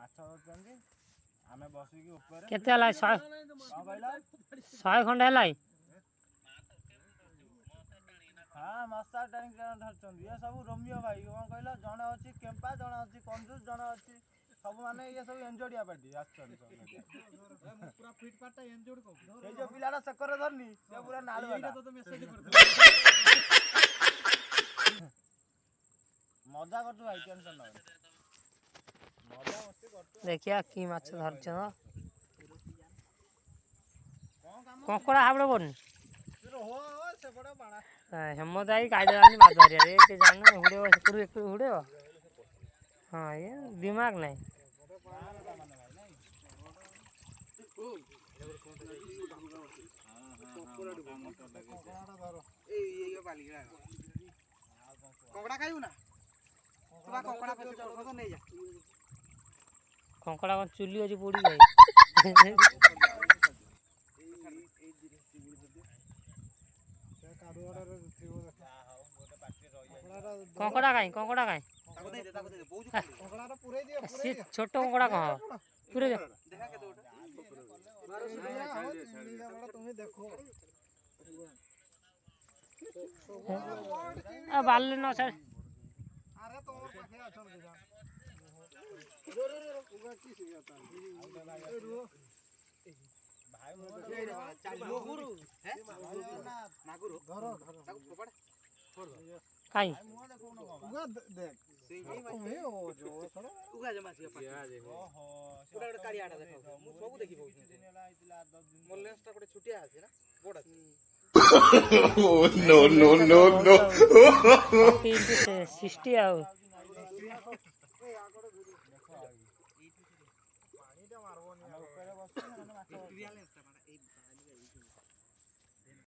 आमे बसिकी ऊपर केते हला 100 खंडे हला हाँ मशा टाणी धरछन ये सब रोमियो भाई कौन कहला जणे अछि केम्पा जणे अछि कंजूस जणे अछि सब माने ये सब एंजोडिया पार्टी आछन पूरा फिट पार्ट एंजोड को ए जो पिलाडा चक्कर धरनी से पूरा नाल बाटा तो मेसेज करथि मजा करछु भाई टेंशन न मजा मस्ती करछु देखिया की माछ धरछ कंकड़ा हाबड़े बोन हो से बड़ा बाणा हेमदाई कायदेवानी माछ धरिया रे के जानो हुड़े हुड़े हां ये दिमाग नहीं कंकड़ा खाइबू ना तुबा कंकड़ा पे तो नहीं जा कंकड़ा चुली अछि पोड़ी जाई कंकड़ा काई छोट कंकड़ा कह पूरे बाल न सर अरे तो पाखे अछन भाई मागुर हैं मागुर धरो ताको पकड़ छोड़ दो काई उगा देख तुम्हें ओ जो छोड़ उगा जमा से पाके ओहो पूरा कारियाटा देखो मु सब देखि बहु मोलेस्टा कोटे छुटिया আছে ना बड़ আছে no no no no 60 आउ पानी टा मारबो नहीं ऊपर बस ना माछ